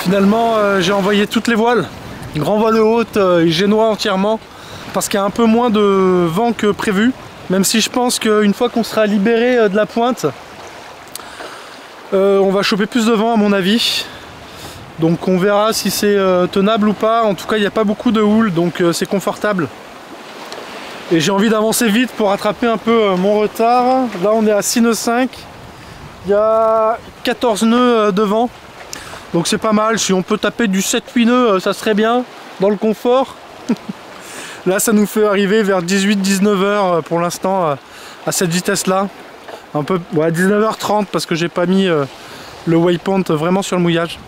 Finalement j'ai envoyé toutes les voiles, grand voile de haute et génois entièrement, parce qu'il y a un peu moins de vent que prévu, même si je pense qu'une fois qu'on sera libéré de la pointe, on va choper plus de vent à mon avis. Donc on verra si c'est tenable ou pas. En tout cas il n'y a pas beaucoup de houle, donc c'est confortable. Et j'ai envie d'avancer vite pour rattraper un peu mon retard. Là on est à 6 nœuds 5. Il y a 14 nœuds de vent. Donc c'est pas mal. Si on peut taper du 7-8 nœuds, ça serait bien dans le confort. Là ça nous fait arriver vers 18-19 heures pour l'instant à cette vitesse là. Un peu, ouais, 19h30 parce que j'ai pas mis le waypoint vraiment sur le mouillage.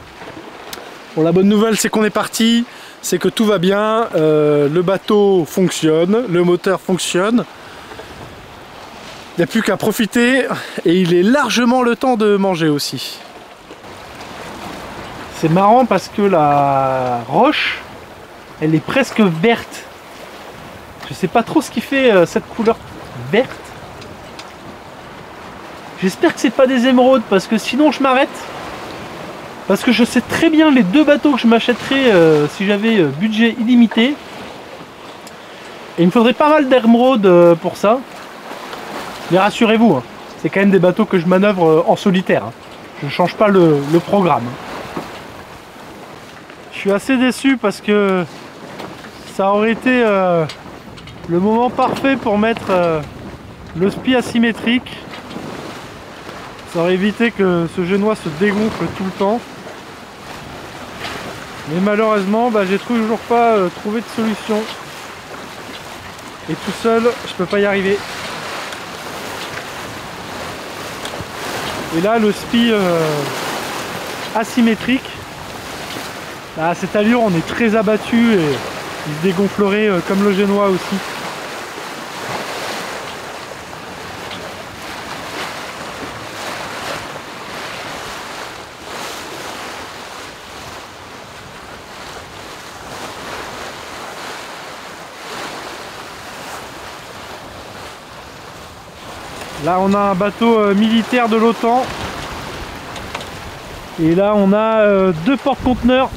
Bon, la bonne nouvelle c'est qu'on est parti, c'est que tout va bien, le bateau fonctionne, le moteur fonctionne. Il n'y a plus qu'à profiter et il est largement le temps de manger aussi. C'est marrant parce que la roche, elle est presque verte. Je sais pas trop ce qui fait cette couleur verte. J'espère que c'est pas des émeraudes parce que sinon je m'arrête. Parce que je sais très bien les deux bateaux que je m'achèterais si j'avais budget illimité. Et il me faudrait pas mal d'émeraudes pour ça. Mais rassurez-vous, hein, c'est quand même des bateaux que je manœuvre en solitaire. Hein. Je ne change pas le programme. Je suis assez déçu parce que ça aurait été le moment parfait pour mettre le spi asymétrique. Ça aurait évité que ce génois se dégonfle tout le temps. Mais malheureusement, j'ai toujours pas trouvé de solution. Et tout seul, je peux pas y arriver. Et là, le spi asymétrique, à cette allure, on est très abattu et il se dégonflerait comme le génois aussi. Là on a un bateau militaire de l'OTAN. Et là on a deux porte-conteneurs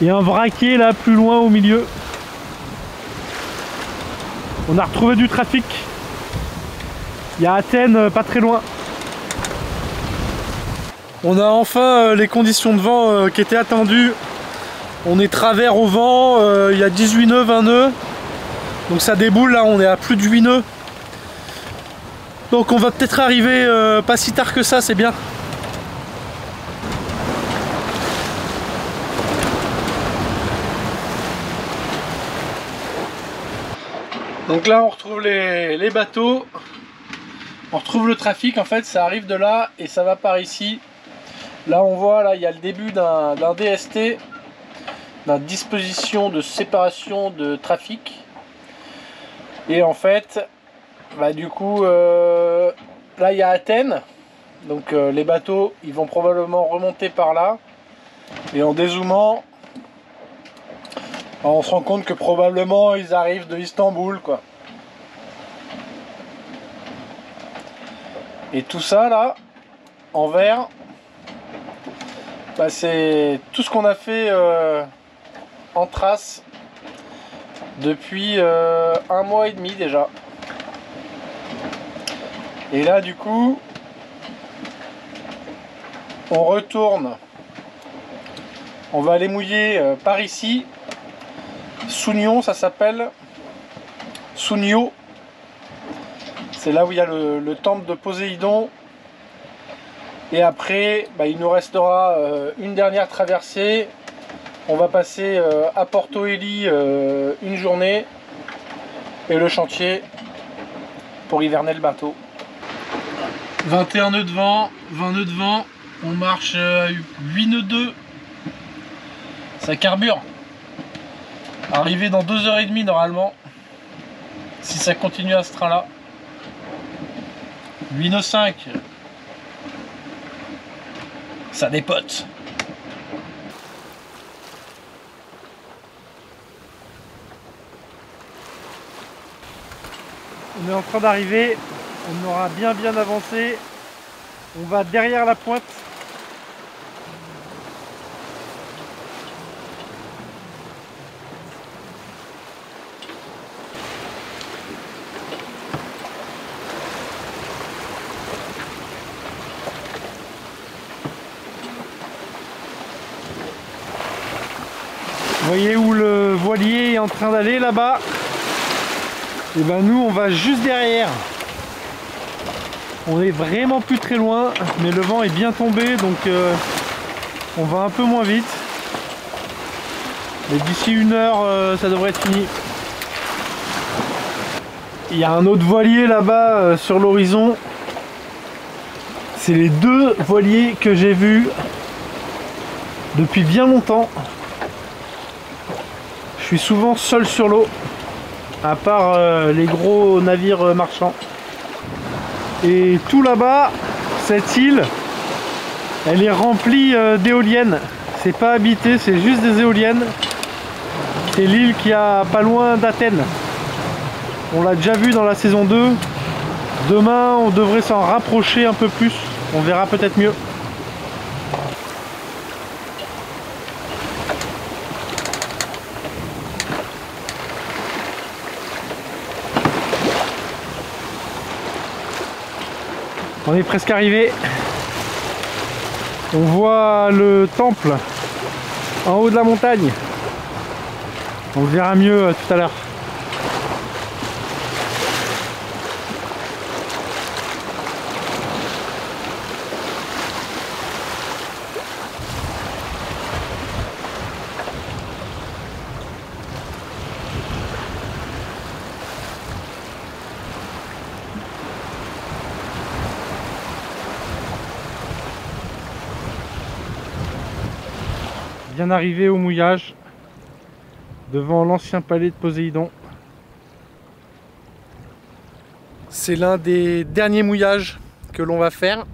et un vraquier là plus loin au milieu. On a retrouvé du trafic. Il y a Athènes pas très loin. On a enfin les conditions de vent qui étaient attendues. On est travers au vent, il y a 18 nœuds, 20 nœuds. Donc ça déboule, là on est à plus de 8 nœuds. Donc on va peut-être arriver pas si tard que ça, c'est bien. Donc là on retrouve les bateaux. On retrouve le trafic, en fait ça arrive de là et ça va par ici. Là on voit, là il y a le début d'un DST, d'une disposition de séparation de trafic. Et en fait, du coup, là il y a Athènes. Donc les bateaux, ils vont probablement remonter par là. Et en dézoomant, on se rend compte que probablement ils arrivent de Istanbul, quoi. Et tout ça là, en vert, c'est tout ce qu'on a fait en trace depuis 1 mois et demi déjà. Et là du coup, on retourne. On va aller mouiller par ici. Sounion, ça s'appelle. Sounio. C'est là où il y a le temple de Poséidon. Et après, il nous restera une dernière traversée. On va passer à Porto Heli une journée. Et le chantier pour hiverner le bateau. 21 nœuds de vent, 20 nœuds de vent. On marche à 8 nœuds 2. Ça carbure. Arrivé dans 2h30 normalement. Si ça continue à ce train là. 8 nœuds 5. Ça dépote. On est en train d'arriver. On aura bien avancé. On va derrière la pointe. voyez où le voilier est en train d'aller là-bas? Et ben nous on va juste derrière. On est vraiment plus très loin, mais le vent est bien tombé, donc on va un peu moins vite. Mais d'ici 1 heure, ça devrait être fini. Il y a un autre voilier là-bas sur l'horizon. C'est les 2 voiliers que j'ai vus depuis bien longtemps. Je suis souvent seul sur l'eau, à part les gros navires marchands. Et tout là-bas, cette île, elle est remplie d'éoliennes. C'est pas habité, c'est juste des éoliennes. C'est l'île qui a pas loin d'Athènes. On l'a déjà vu dans la saison 2. Demain, on devrait s'en rapprocher un peu plus. On verra peut-être mieux. On est presque arrivé. On voit le temple en haut de la montagne. On le verra mieux tout à l'heure. Bien arrivé au mouillage devant l'ancien palais de Poséidon. C'est l'un des derniers mouillages que l'on va faire.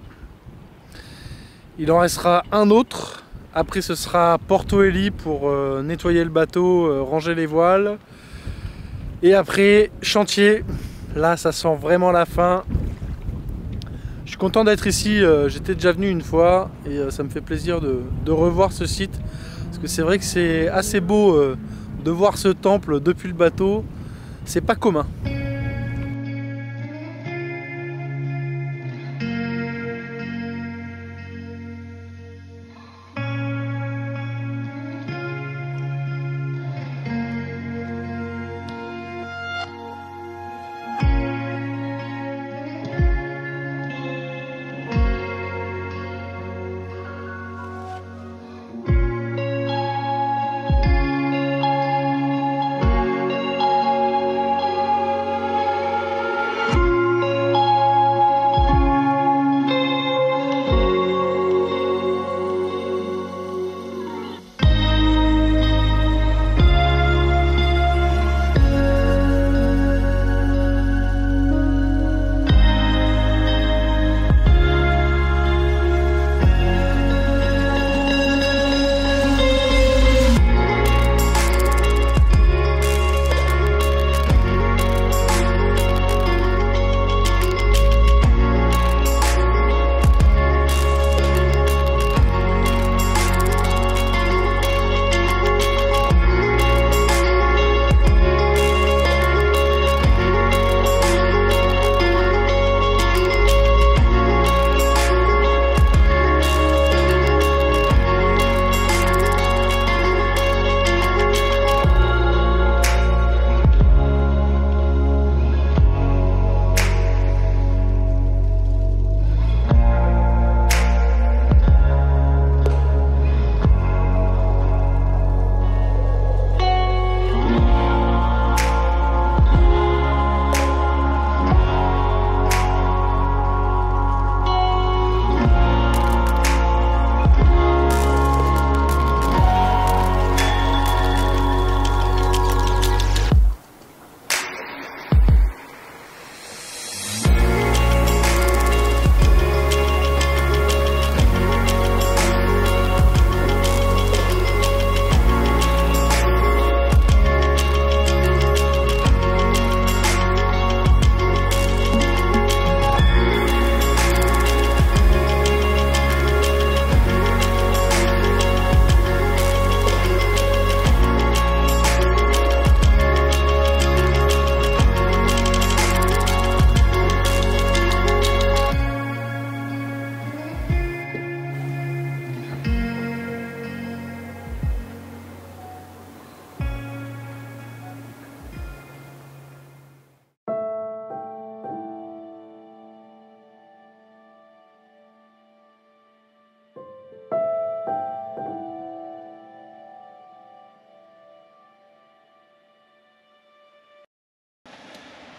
Il en restera un autre. Après ce sera Porto Heli pour nettoyer le bateau, ranger les voiles. Et après chantier. Là ça sent vraiment la fin. Je suis content d'être ici, j'étais déjà venu une fois et ça me fait plaisir de revoir ce site. Parce que c'est vrai que c'est assez beau de voir ce temple depuis le bateau, c'est pas commun.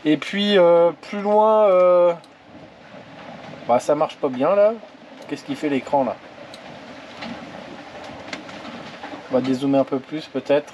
Et puis plus loin, bah ça marche pas bien là. Qu'est-ce qui fait l'écran là? On va dézoomer un peu plus peut-être.